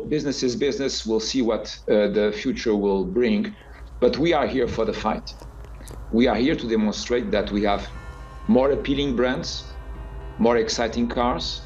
business is business. We'll see what the future will bring. But we are here for the fight. We are here to demonstrate that we have more appealing brands, more exciting cars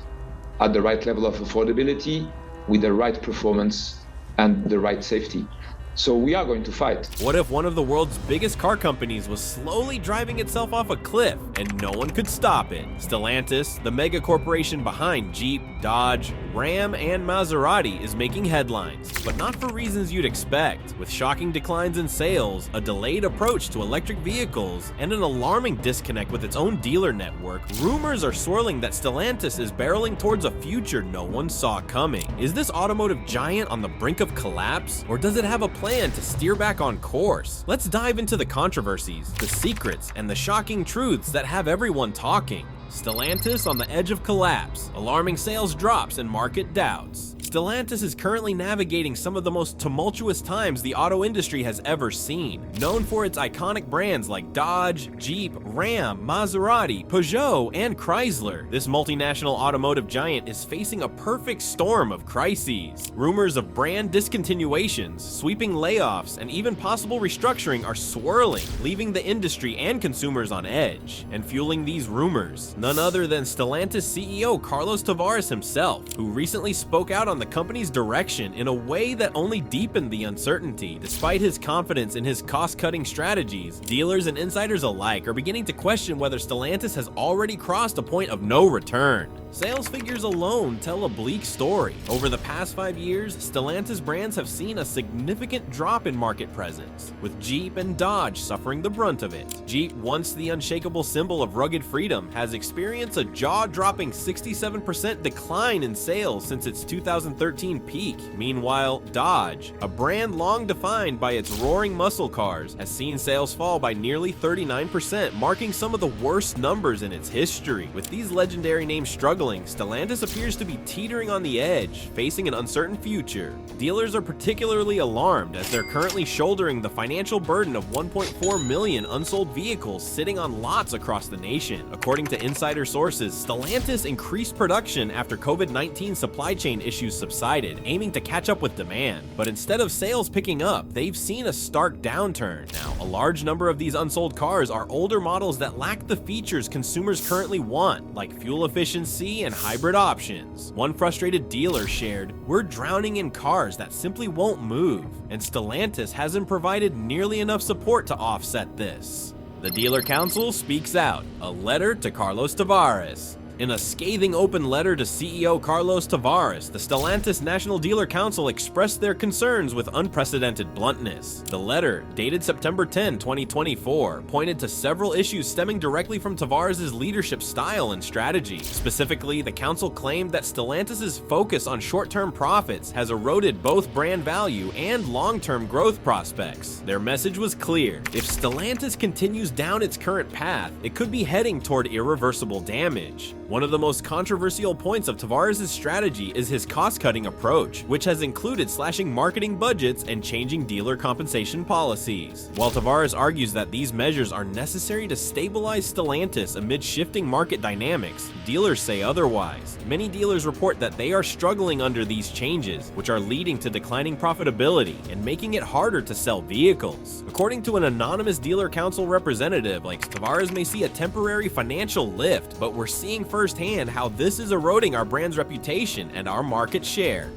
at the right level of affordability, with the right performance and the right safety. So we are going to fight. What if one of the world's biggest car companies was slowly driving itself off a cliff and no one could stop it? Stellantis, the mega corporation behind Jeep, Dodge, Ram, and Maserati, is making headlines, but not for reasons you'd expect. With shocking declines in sales, a delayed approach to electric vehicles, and an alarming disconnect with its own dealer network, rumors are swirling that Stellantis is barreling towards a future no one saw coming. Is this automotive giant on the brink of collapse, or does it have a plan to steer back on course? Let's dive into the controversies, the secrets, and the shocking truths that have everyone talking. Stellantis on the edge of collapse, alarming sales drops and market doubts. Stellantis is currently navigating some of the most tumultuous times the auto industry has ever seen. Known for its iconic brands like Dodge, Jeep, Ram, Maserati, Peugeot, and Chrysler, this multinational automotive giant is facing a perfect storm of crises. Rumors of brand discontinuations, sweeping layoffs, and even possible restructuring are swirling, leaving the industry and consumers on edge. And fueling these rumors, none other than Stellantis CEO Carlos Tavares himself, who recently spoke out on the company's direction in a way that only deepened the uncertainty. Despite his confidence in his cost-cutting strategies, dealers and insiders alike are beginning to question whether Stellantis has already crossed a point of no return. Sales figures alone tell a bleak story. Over the past 5 years, Stellantis brands have seen a significant drop in market presence, with Jeep and Dodge suffering the brunt of it. Jeep, once the unshakable symbol of rugged freedom, has experienced a jaw-dropping 67% decline in sales since its 2013 peak. Meanwhile, Dodge, a brand long defined by its roaring muscle cars, has seen sales fall by nearly 39%, marking some of the worst numbers in its history. With these legendary names struggling, Stellantis appears to be teetering on the edge, facing an uncertain future. Dealers are particularly alarmed as they're currently shouldering the financial burden of 1.4 million unsold vehicles sitting on lots across the nation. According to insider sources, Stellantis increased production after COVID-19 supply chain issues subsided, aiming to catch up with demand. But instead of sales picking up, they've seen a stark downturn. Now, a large number of these unsold cars are older models that lack the features consumers currently want, like fuel efficiency and hybrid options. One frustrated dealer shared, "We're drowning in cars that simply won't move," and Stellantis hasn't provided nearly enough support to offset this. The dealer council speaks out, a letter to Carlos Tavares. In a scathing open letter to CEO Carlos Tavares, the Stellantis National Dealer Council expressed their concerns with unprecedented bluntness. The letter, dated September 10, 2024, pointed to several issues stemming directly from Tavares' leadership style and strategy. Specifically, the council claimed that Stellantis' focus on short-term profits has eroded both brand value and long-term growth prospects. Their message was clear: if Stellantis continues down its current path, it could be heading toward irreversible damage. One of the most controversial points of Tavares' strategy is his cost-cutting approach, which has included slashing marketing budgets and changing dealer compensation policies. While Tavares argues that these measures are necessary to stabilize Stellantis amid shifting market dynamics, dealers say otherwise. Many dealers report that they are struggling under these changes, which are leading to declining profitability and making it harder to sell vehicles. According to an anonymous dealer council representative, Tavares may see a temporary financial lift, but we're seeing firsthand how this is eroding our brand's reputation and our market share.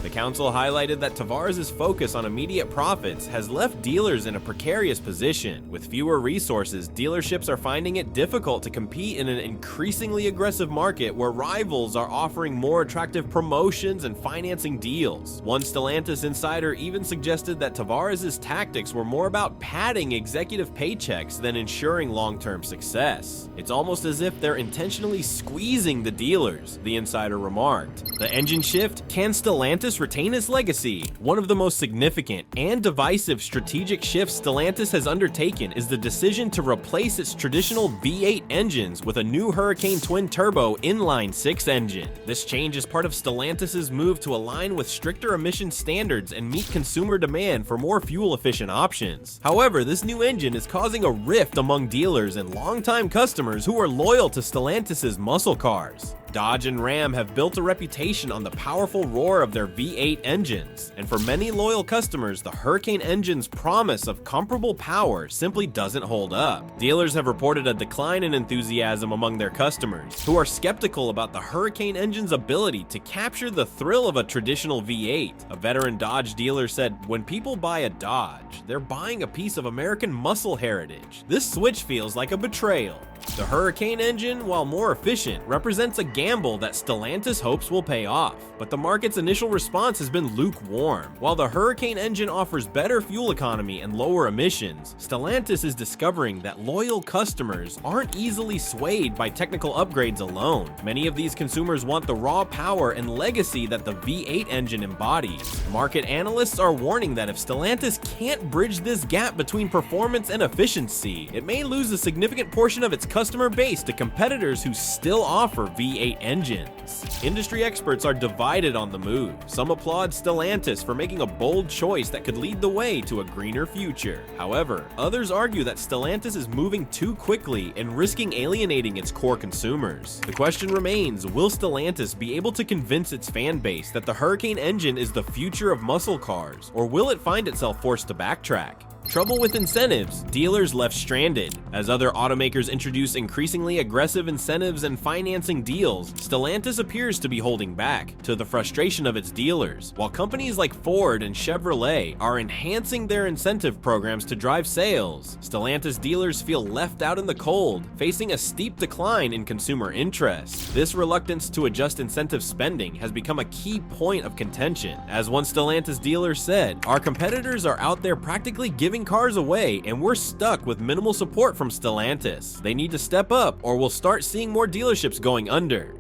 The council highlighted that Tavares' focus on immediate profits has left dealers in a precarious position. With fewer resources, dealerships are finding it difficult to compete in an increasingly aggressive market where rivals are offering more attractive promotions and financing deals. One Stellantis insider even suggested that Tavares' tactics were more about padding executive paychecks than ensuring long-term success. It's almost as if they're intentionally squeezing the dealers, the insider remarked. The engine shift? Can Stellantis retain its legacy? One of the most significant and divisive strategic shifts Stellantis has undertaken is the decision to replace its traditional V8 engines with a new Hurricane twin-turbo inline-6 engine. This change is part of Stellantis' move to align with stricter emission standards and meet consumer demand for more fuel-efficient options. However, this new engine is causing a rift among dealers and longtime customers who are loyal to Stellantis' muscle cars. Dodge and Ram have built a reputation on the powerful roar of their V8 engines, and for many loyal customers, the Hurricane engine's promise of comparable power simply doesn't hold up. Dealers have reported a decline in enthusiasm among their customers, who are skeptical about the Hurricane engine's ability to capture the thrill of a traditional V8. A veteran Dodge dealer said, "When people buy a Dodge, they're buying a piece of American muscle heritage. This switch feels like a betrayal." The Hurricane engine, while more efficient, represents a gamble that Stellantis hopes will pay off, but the market's initial response has been lukewarm. While the Hurricane engine offers better fuel economy and lower emissions, Stellantis is discovering that loyal customers aren't easily swayed by technical upgrades alone. Many of these consumers want the raw power and legacy that the V8 engine embodies. Market analysts are warning that if Stellantis can't bridge this gap between performance and efficiency, it may lose a significant portion of its customer base to competitors who still offer V8 engines. Industry experts are divided on the move. Some applaud Stellantis for making a bold choice that could lead the way to a greener future. However, others argue that Stellantis is moving too quickly and risking alienating its core consumers. The question remains, will Stellantis be able to convince its fan base that the Hurricane engine is the future of muscle cars, or will it find itself forced to backtrack? Trouble with incentives, dealers left stranded. As other automakers introduce increasingly aggressive incentives and financing deals, Stellantis appears to be holding back, to the frustration of its dealers. While companies like Ford and Chevrolet are enhancing their incentive programs to drive sales, Stellantis dealers feel left out in the cold, facing a steep decline in consumer interest. This reluctance to adjust incentive spending has become a key point of contention. As one Stellantis dealer said, "Our competitors are out there practically giving cars away, and we're stuck with minimal support from Stellantis. They need to step up, or we'll start seeing more dealerships going under."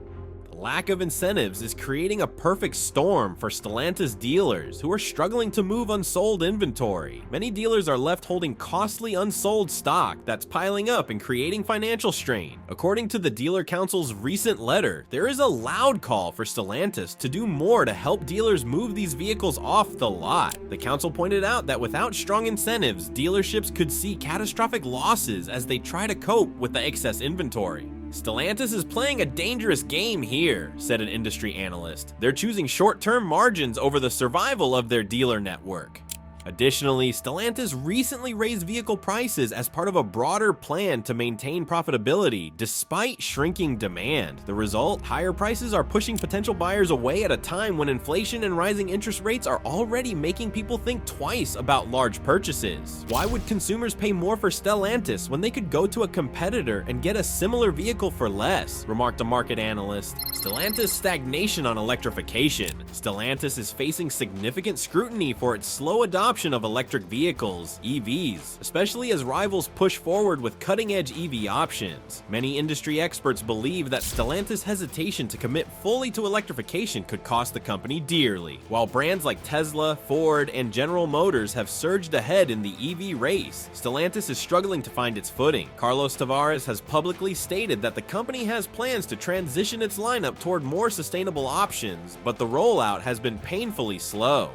Lack of incentives is creating a perfect storm for Stellantis dealers who are struggling to move unsold inventory. Many dealers are left holding costly unsold stock that's piling up and creating financial strain. According to the Dealer Council's recent letter, there is a loud call for Stellantis to do more to help dealers move these vehicles off the lot. The council pointed out that without strong incentives, dealerships could see catastrophic losses as they try to cope with the excess inventory. "Stellantis is playing a dangerous game here," said an industry analyst. "They're choosing short-term margins over the survival of their dealer network." Additionally, Stellantis recently raised vehicle prices as part of a broader plan to maintain profitability despite shrinking demand. The result? Higher prices are pushing potential buyers away at a time when inflation and rising interest rates are already making people think twice about large purchases. Why would consumers pay more for Stellantis when they could go to a competitor and get a similar vehicle for less? Remarked a market analyst. Stellantis' stagnation on electrification. Stellantis is facing significant scrutiny for its slow adoption of electric vehicles, EVs, especially as rivals push forward with cutting-edge EV options. Many industry experts believe that Stellantis' hesitation to commit fully to electrification could cost the company dearly. While brands like Tesla, Ford, and General Motors have surged ahead in the EV race, Stellantis is struggling to find its footing. Carlos Tavares has publicly stated that the company has plans to transition its lineup toward more sustainable options, but the rollout has been painfully slow.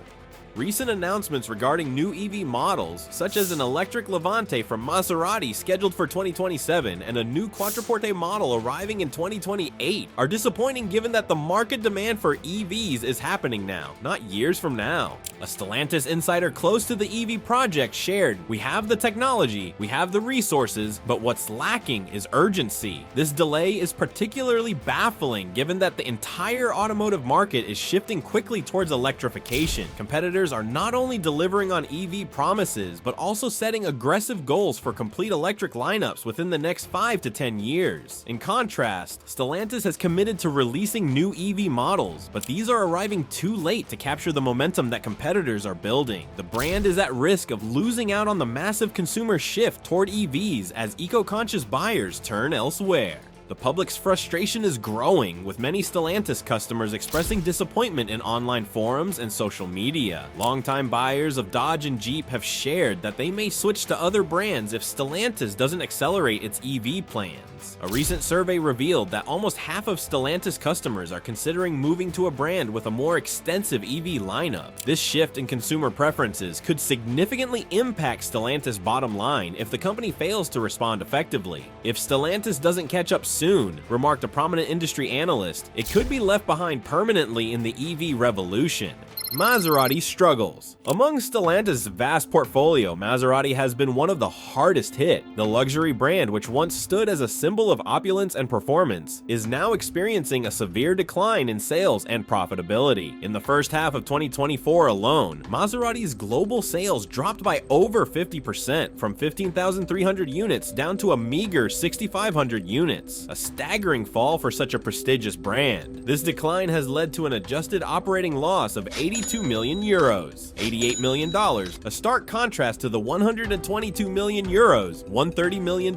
Recent announcements regarding new EV models, such as an electric Levante from Maserati scheduled for 2027 and a new Quattroporte model arriving in 2028, are disappointing given that the market demand for EVs is happening now, not years from now. A Stellantis insider close to the EV project shared, "We have the technology, we have the resources, but what's lacking is urgency. This delay is particularly baffling given that the entire automotive market is shifting quickly towards electrification. Competitors are not only delivering on EV promises, but also setting aggressive goals for complete electric lineups within the next 5 to 10 years. In contrast, Stellantis has committed to releasing new EV models, but these are arriving too late to capture the momentum that competitors are building. The brand is at risk of losing out on the massive consumer shift toward EVs as eco-conscious buyers turn elsewhere. The public's frustration is growing, with many Stellantis customers expressing disappointment in online forums and social media. Longtime buyers of Dodge and Jeep have shared that they may switch to other brands if Stellantis doesn't accelerate its EV plans. A recent survey revealed that almost half of Stellantis customers are considering moving to a brand with a more extensive EV lineup. This shift in consumer preferences could significantly impact Stellantis' bottom line if the company fails to respond effectively. If Stellantis doesn't catch up soon, soon, remarked a prominent industry analyst. It could be left behind permanently in the EV revolution. Maserati struggles. Among Stellantis' vast portfolio, Maserati has been one of the hardest hit. The luxury brand, which once stood as a symbol of opulence and performance, is now experiencing a severe decline in sales and profitability. In the first half of 2024 alone, Maserati's global sales dropped by over 50%, from 15,300 units down to a meager 6,500 units, a staggering fall for such a prestigious brand. This decline has led to an adjusted operating loss of 82 million euros, $88 million, a stark contrast to the 122 million euros, $130 million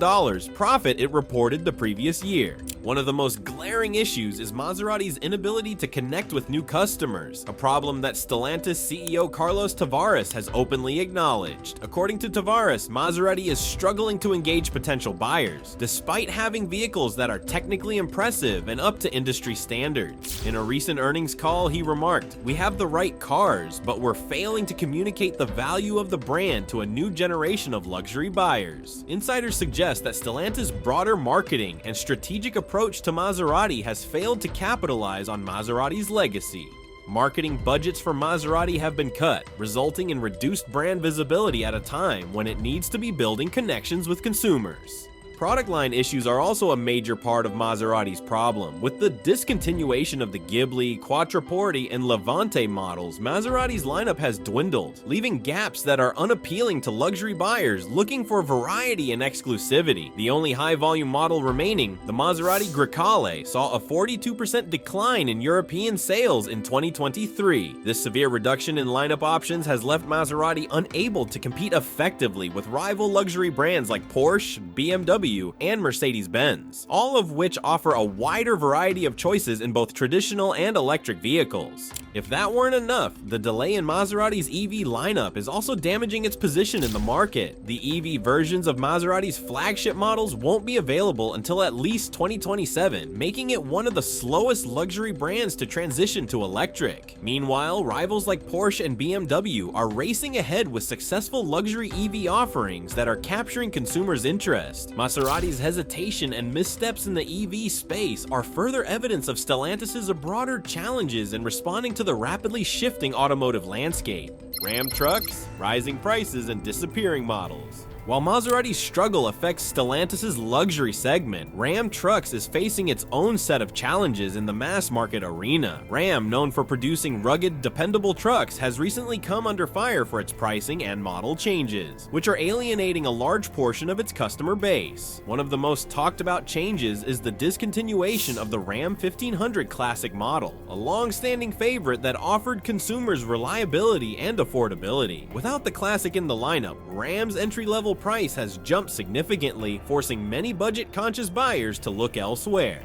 profit it reported the previous year. One of the most glaring issues is Maserati's inability to connect with new customers, a problem that Stellantis CEO Carlos Tavares has openly acknowledged. According to Tavares, Maserati is struggling to engage potential buyers, despite having vehicles that are technically impressive and up to industry standards. In a recent earnings call, he remarked, "We have the right cars, but we're failing to communicate the value of the brand to a new generation of luxury buyers." Insiders suggest that Stellantis' broader marketing and strategic approach to Maserati has failed to capitalize on Maserati's legacy. Marketing budgets for Maserati have been cut, resulting in reduced brand visibility at a time when it needs to be building connections with consumers. Product line issues are also a major part of Maserati's problem. With the discontinuation of the Ghibli, Quattroporte, and Levante models, Maserati's lineup has dwindled, leaving gaps that are unappealing to luxury buyers looking for variety and exclusivity. The only high-volume model remaining, the Maserati Grecale, saw a 42% decline in European sales in 2023. This severe reduction in lineup options has left Maserati unable to compete effectively with rival luxury brands like Porsche, BMW, and Mercedes-Benz, all of which offer a wider variety of choices in both traditional and electric vehicles. If that weren't enough, the delay in Maserati's EV lineup is also damaging its position in the market. The EV versions of Maserati's flagship models won't be available until at least 2027, making it one of the slowest luxury brands to transition to electric. Meanwhile, rivals like Porsche and BMW are racing ahead with successful luxury EV offerings that are capturing consumers' interest. Maserati's hesitation and missteps in the EV space are further evidence of Stellantis' broader challenges in responding to the rapidly shifting automotive landscape. Ram trucks, rising prices, and disappearing models. While Maserati's struggle affects Stellantis' luxury segment, Ram Trucks is facing its own set of challenges in the mass market arena. Ram, known for producing rugged, dependable trucks, has recently come under fire for its pricing and model changes, which are alienating a large portion of its customer base. One of the most talked about changes is the discontinuation of the Ram 1500 Classic model, a long-standing favorite that offered consumers reliability and affordability. Without the Classic in the lineup, Ram's entry-level price has jumped significantly, forcing many budget-conscious buyers to look elsewhere.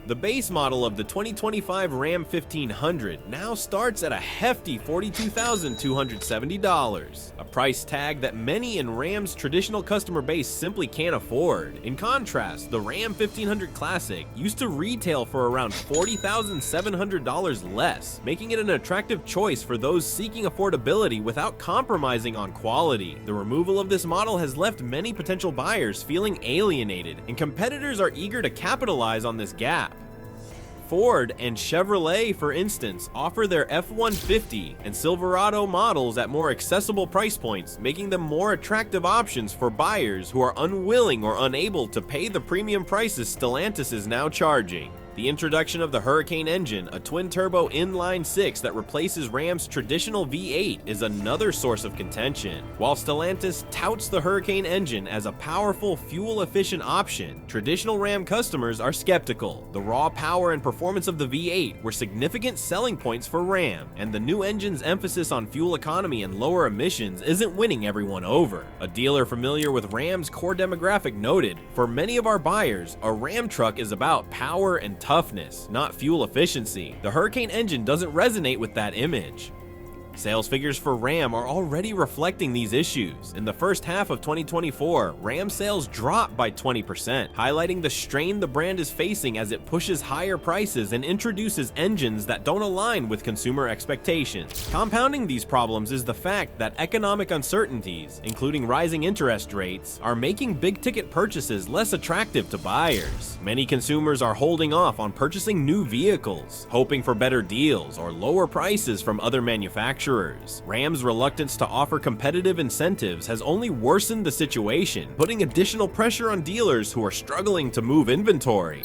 The base model of the 2025 Ram 1500 now starts at a hefty $42,270, a price tag that many in Ram's traditional customer base simply can't afford. In contrast, the Ram 1500 Classic used to retail for around $40,700 less, making it an attractive choice for those seeking affordability without compromising on quality. The removal of this model has left many potential buyers feeling alienated, and competitors are eager to capitalize on this gap. Ford and Chevrolet, for instance, offer their F-150 and Silverado models at more accessible price points, making them more attractive options for buyers who are unwilling or unable to pay the premium prices Stellantis is now charging. The introduction of the Hurricane engine, a twin-turbo inline-six that replaces Ram's traditional V8, is another source of contention. While Stellantis touts the Hurricane engine as a powerful, fuel-efficient option, traditional Ram customers are skeptical. The raw power and performance of the V8 were significant selling points for Ram, and the new engine's emphasis on fuel economy and lower emissions isn't winning everyone over. A dealer familiar with Ram's core demographic noted, "For many of our buyers, a Ram truck is about power and toughness, not fuel efficiency. The Hurricane engine doesn't resonate with that image." Sales figures for Ram are already reflecting these issues. In the first half of 2024, Ram sales dropped by 20%, highlighting the strain the brand is facing as it pushes higher prices and introduces engines that don't align with consumer expectations. Compounding these problems is the fact that economic uncertainties, including rising interest rates, are making big-ticket purchases less attractive to buyers. Many consumers are holding off on purchasing new vehicles, hoping for better deals or lower prices from other manufacturers. Ram's reluctance to offer competitive incentives has only worsened the situation, putting additional pressure on dealers who are struggling to move inventory.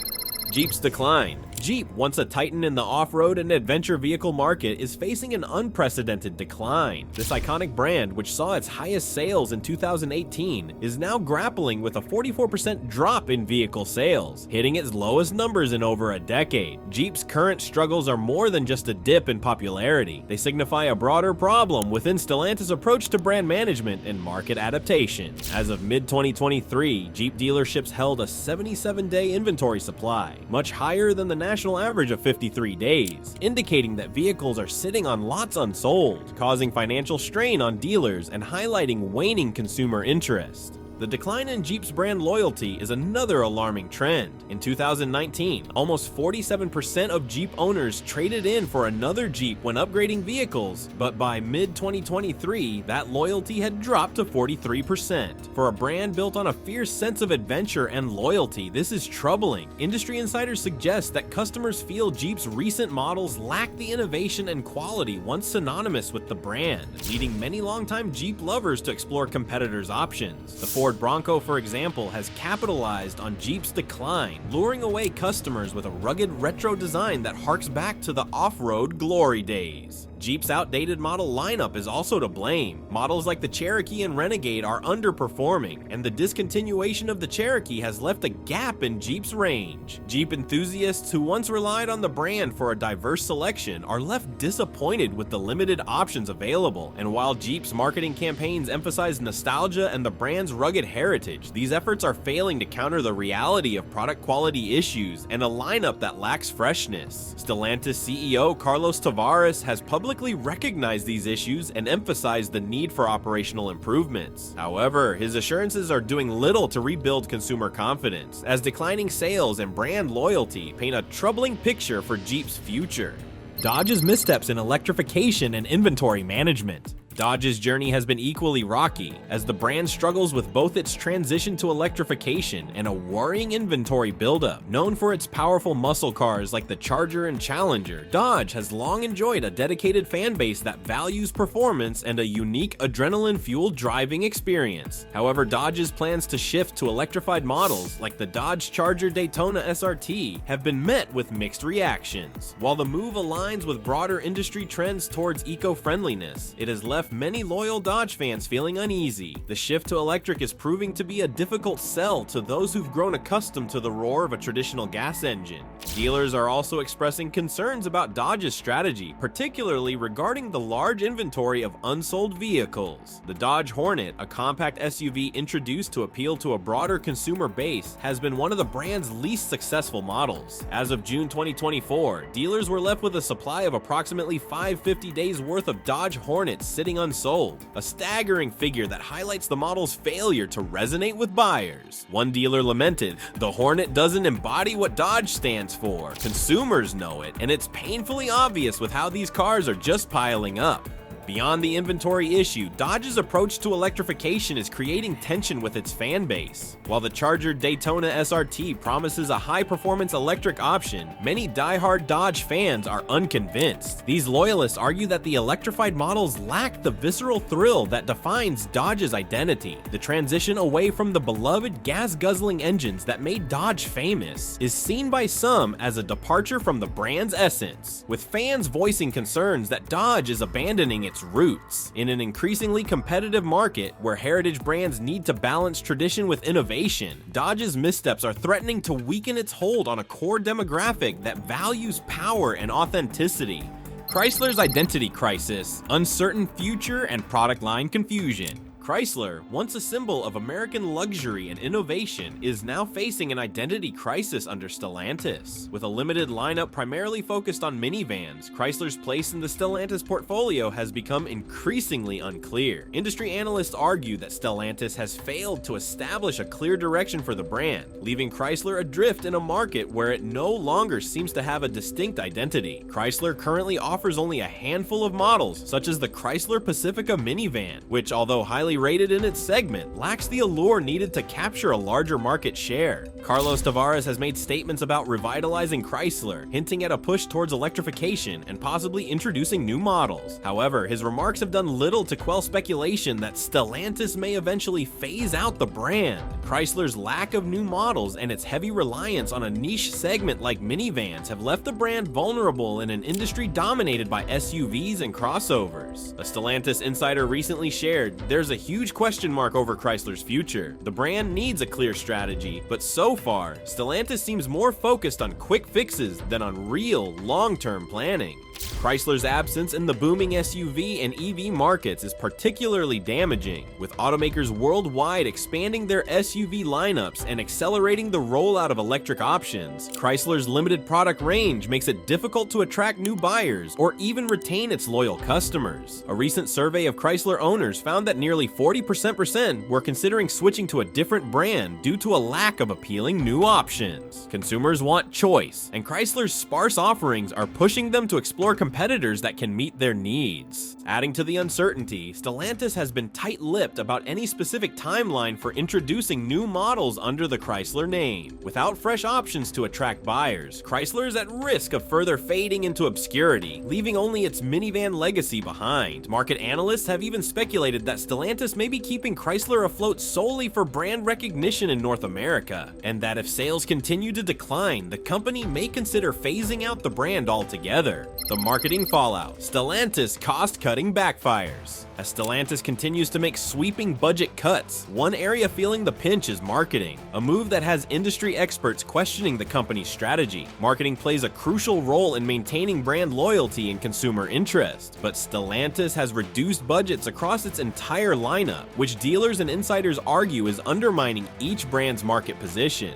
Jeep's decline. Jeep, once a titan in the off-road and adventure vehicle market, is facing an unprecedented decline. This iconic brand, which saw its highest sales in 2018, is now grappling with a 44% drop in vehicle sales, hitting its lowest numbers in over a decade. Jeep's current struggles are more than just a dip in popularity. They signify a broader problem within Stellantis' approach to brand management and market adaptation. As of mid-2023, Jeep dealerships held a 77-day inventory supply, much higher than the national average of 53 days, indicating that vehicles are sitting on lots unsold, causing financial strain on dealers and highlighting waning consumer interest. The decline in Jeep's brand loyalty is another alarming trend. In 2019, almost 47% of Jeep owners traded in for another Jeep when upgrading vehicles, but by mid-2023, that loyalty had dropped to 43%. For a brand built on a fierce sense of adventure and loyalty, this is troubling. Industry insiders suggest that customers feel Jeep's recent models lack the innovation and quality once synonymous with the brand, leading many longtime Jeep lovers to explore competitors' options. The Ford Bronco, for example, has capitalized on Jeep's decline, luring away customers with a rugged retro design that harks back to the off-road glory days. Jeep's outdated model lineup is also to blame. Models like the Cherokee and Renegade are underperforming, and the discontinuation of the Cherokee has left a gap in Jeep's range. Jeep enthusiasts who once relied on the brand for a diverse selection are left disappointed with the limited options available, and while Jeep's marketing campaigns emphasize nostalgia and the brand's rugged heritage, these efforts are failing to counter the reality of product quality issues and a lineup that lacks freshness. Stellantis CEO Carlos Tavares has publicly recognized these issues and emphasized the need for operational improvements. However, his assurances are doing little to rebuild consumer confidence, as declining sales and brand loyalty paint a troubling picture for Jeep's future. Dodge's missteps in electrification and inventory management. Dodge's journey has been equally rocky, as the brand struggles with both its transition to electrification and a worrying inventory buildup. Known for its powerful muscle cars like the Charger and Challenger, Dodge has long enjoyed a dedicated fan base that values performance and a unique adrenaline-fueled driving experience. However, Dodge's plans to shift to electrified models like the Dodge Charger Daytona SRT have been met with mixed reactions. While the move aligns with broader industry trends towards eco-friendliness, it has left many loyal Dodge fans feeling uneasy. The shift to electric is proving to be a difficult sell to those who've grown accustomed to the roar of a traditional gas engine. Dealers are also expressing concerns about Dodge's strategy, particularly regarding the large inventory of unsold vehicles. The Dodge Hornet, a compact SUV introduced to appeal to a broader consumer base, has been one of the brand's least successful models. As of June 2024, dealers were left with a supply of approximately 550 days worth of Dodge Hornets sitting unsold, a staggering figure that highlights the model's failure to resonate with buyers. One dealer lamented, "The Hornet doesn't embody what Dodge stands for. Consumers know it, and it's painfully obvious with how these cars are just piling up." Beyond the inventory issue, Dodge's approach to electrification is creating tension with its fan base. While the Charger Daytona SRT promises a high-performance electric option, many die-hard Dodge fans are unconvinced. These loyalists argue that the electrified models lack the visceral thrill that defines Dodge's identity. The transition away from the beloved gas-guzzling engines that made Dodge famous is seen by some as a departure from the brand's essence, with fans voicing concerns that Dodge is abandoning its roots. In an increasingly competitive market where heritage brands need to balance tradition with innovation, Dodge's missteps are threatening to weaken its hold on a core demographic that values power and authenticity. Chrysler's identity crisis, uncertain future, and product line confusion. Chrysler, once a symbol of American luxury and innovation, is now facing an identity crisis under Stellantis. With a limited lineup primarily focused on minivans, Chrysler's place in the Stellantis portfolio has become increasingly unclear. Industry analysts argue that Stellantis has failed to establish a clear direction for the brand, leaving Chrysler adrift in a market where it no longer seems to have a distinct identity. Chrysler currently offers only a handful of models, such as the Chrysler Pacifica minivan, which, although highly rated in its segment, lacks the allure needed to capture a larger market share. Carlos Tavares has made statements about revitalizing Chrysler, hinting at a push towards electrification and possibly introducing new models. However, his remarks have done little to quell speculation that Stellantis may eventually phase out the brand. Chrysler's lack of new models and its heavy reliance on a niche segment like minivans have left the brand vulnerable in an industry dominated by SUVs and crossovers. A Stellantis insider recently shared, "There's a huge question mark over Chrysler's future. The brand needs a clear strategy, but so far, Stellantis seems more focused on quick fixes than on real, long-term planning." Chrysler's absence in the booming SUV and EV markets is particularly damaging, with automakers worldwide expanding their SUV lineups and accelerating the rollout of electric options. Chrysler's limited product range makes it difficult to attract new buyers or even retain its loyal customers. A recent survey of Chrysler owners found that nearly 40% were considering switching to a different brand due to a lack of appealing new options. Consumers want choice, and Chrysler's sparse offerings are pushing them to explore competitors that can meet their needs. Adding to the uncertainty, Stellantis has been tight-lipped about any specific timeline for introducing new models under the Chrysler name. Without fresh options to attract buyers, Chrysler is at risk of further fading into obscurity, leaving only its minivan legacy behind. Market analysts have even speculated that Stellantis may be keeping Chrysler afloat solely for brand recognition in North America, and that if sales continue to decline, the company may consider phasing out the brand altogether. The marketing fallout. Stellantis cost-cutting backfires. As Stellantis continues to make sweeping budget cuts, one area feeling the pinch is marketing, a move that has industry experts questioning the company's strategy. Marketing plays a crucial role in maintaining brand loyalty and consumer interest, but Stellantis has reduced budgets across its entire lineup, which dealers and insiders argue is undermining each brand's market position.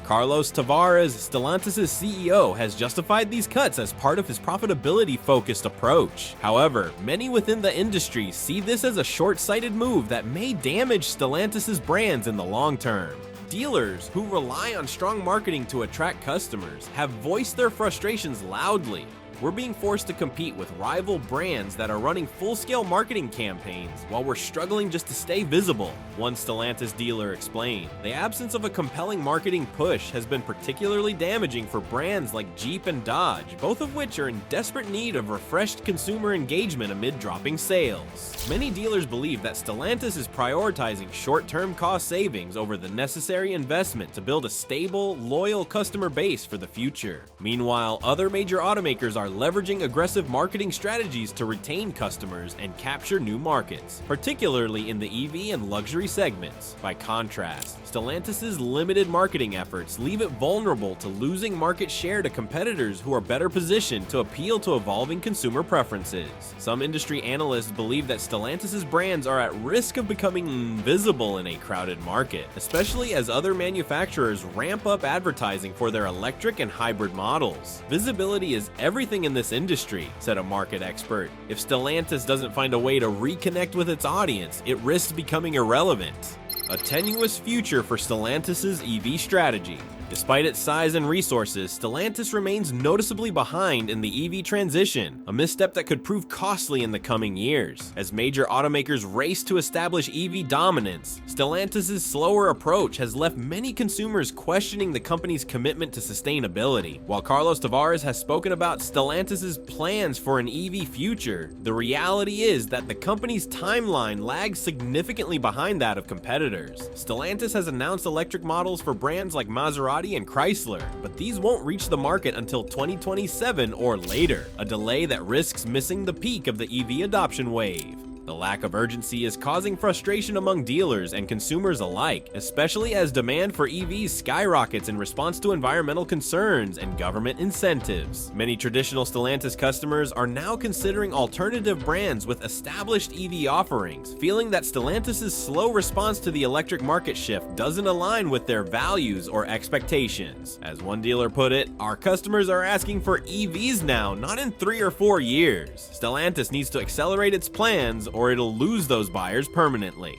Carlos Tavares, Stellantis' CEO, has justified these cuts as part of his profitability-focused approach. However, many within the industry see this as a short-sighted move that may damage Stellantis' brands in the long term. Dealers who rely on strong marketing to attract customers have voiced their frustrations loudly. We're being forced to compete with rival brands that are running full-scale marketing campaigns while we're struggling just to stay visible, one Stellantis dealer explained. The absence of a compelling marketing push has been particularly damaging for brands like Jeep and Dodge, both of which are in desperate need of refreshed consumer engagement amid dropping sales. Many dealers believe that Stellantis is prioritizing short-term cost savings over the necessary investment to build a stable, loyal customer base for the future. Meanwhile, other major automakers are leveraging aggressive marketing strategies to retain customers and capture new markets, particularly in the EV and luxury segments. By contrast, Stellantis' limited marketing efforts leave it vulnerable to losing market share to competitors who are better positioned to appeal to evolving consumer preferences. Some industry analysts believe that Stellantis' brands are at risk of becoming invisible in a crowded market, especially as other manufacturers ramp up advertising for their electric and hybrid models. Visibility is everything in this industry, said a market expert. If Stellantis doesn't find a way to reconnect with its audience, it risks becoming irrelevant. A tenuous future for Stellantis' EV strategy. Despite its size and resources, Stellantis remains noticeably behind in the EV transition, a misstep that could prove costly in the coming years. As major automakers race to establish EV dominance, Stellantis' slower approach has left many consumers questioning the company's commitment to sustainability. While Carlos Tavares has spoken about Stellantis' plans for an EV future, the reality is that the company's timeline lags significantly behind that of competitors. Stellantis has announced electric models for brands like Maserati and Chrysler, but these won't reach the market until 2027 or later, a delay that risks missing the peak of the EV adoption wave. The lack of urgency is causing frustration among dealers and consumers alike, especially as demand for EVs skyrockets in response to environmental concerns and government incentives. Many traditional Stellantis customers are now considering alternative brands with established EV offerings, feeling that Stellantis' slow response to the electric market shift doesn't align with their values or expectations. As one dealer put it, "Our customers are asking for EVs now, not in 3 or 4 years. Stellantis needs to accelerate its plans or it'll lose those buyers permanently."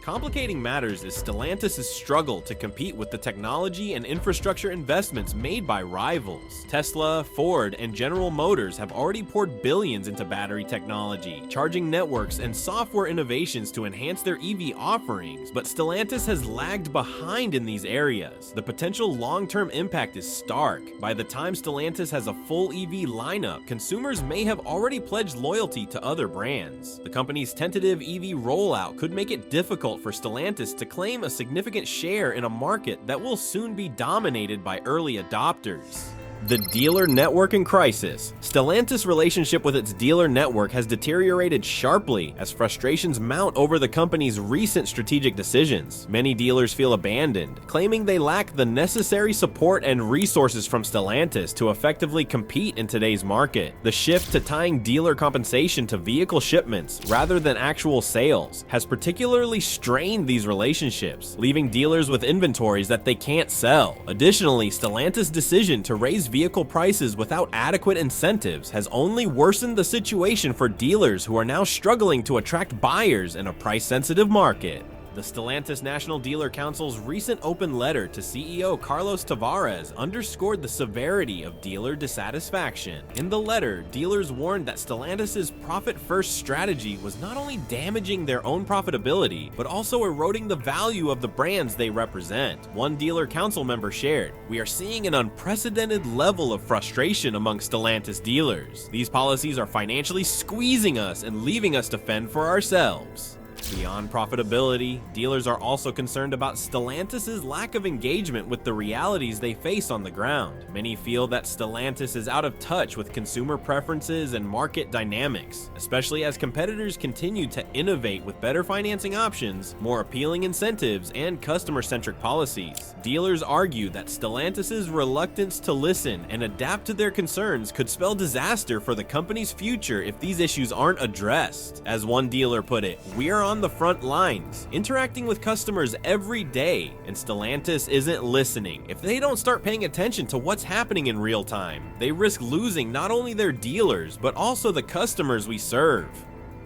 Complicating matters is Stellantis' struggle to compete with the technology and infrastructure investments made by rivals. Tesla, Ford, and General Motors have already poured billions into battery technology, charging networks, and software innovations to enhance their EV offerings, but Stellantis has lagged behind in these areas. The potential long-term impact is stark. By the time Stellantis has a full EV lineup, consumers may have already pledged loyalty to other brands. The company's tentative EV rollout could make it difficult for Stellantis to claim a significant share in a market that will soon be dominated by early adopters. The dealer network in crisis. Stellantis' relationship with its dealer network has deteriorated sharply as frustrations mount over the company's recent strategic decisions. Many dealers feel abandoned, claiming they lack the necessary support and resources from Stellantis to effectively compete in today's market. The shift to tying dealer compensation to vehicle shipments rather than actual sales has particularly strained these relationships, leaving dealers with inventories that they can't sell. Additionally, Stellantis' decision to raise vehicle prices without adequate incentives has only worsened the situation for dealers who are now struggling to attract buyers in a price-sensitive market. The Stellantis National Dealer Council's recent open letter to CEO Carlos Tavares underscored the severity of dealer dissatisfaction. In the letter, dealers warned that Stellantis' profit-first strategy was not only damaging their own profitability, but also eroding the value of the brands they represent. One dealer council member shared, "We are seeing an unprecedented level of frustration among Stellantis dealers. These policies are financially squeezing us and leaving us to fend for ourselves." Beyond profitability, dealers are also concerned about Stellantis' lack of engagement with the realities they face on the ground. Many feel that Stellantis is out of touch with consumer preferences and market dynamics, especially as competitors continue to innovate with better financing options, more appealing incentives, and customer-centric policies. Dealers argue that Stellantis' reluctance to listen and adapt to their concerns could spell disaster for the company's future if these issues aren't addressed. As one dealer put it, "We are on the front lines, interacting with customers every day, and Stellantis isn't listening. If they don't start paying attention to what's happening in real time, they risk losing not only their dealers, but also the customers we serve."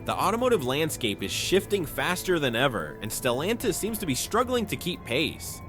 The automotive landscape is shifting faster than ever, and Stellantis seems to be struggling to keep pace.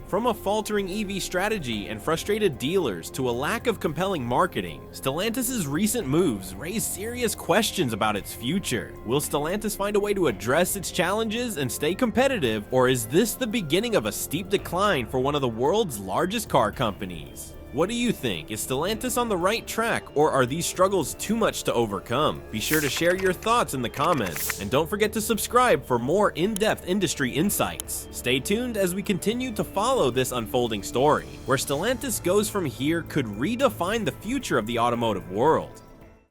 From a faltering EV strategy and frustrated dealers to a lack of compelling marketing, Stellantis' recent moves raise serious questions about its future. Will Stellantis find a way to address its challenges and stay competitive, or is this the beginning of a steep decline for one of the world's largest car companies? What do you think? Is Stellantis on the right track, or are these struggles too much to overcome? Be sure to share your thoughts in the comments, and don't forget to subscribe for more in-depth industry insights. Stay tuned as we continue to follow this unfolding story. Where Stellantis goes from here could redefine the future of the automotive world.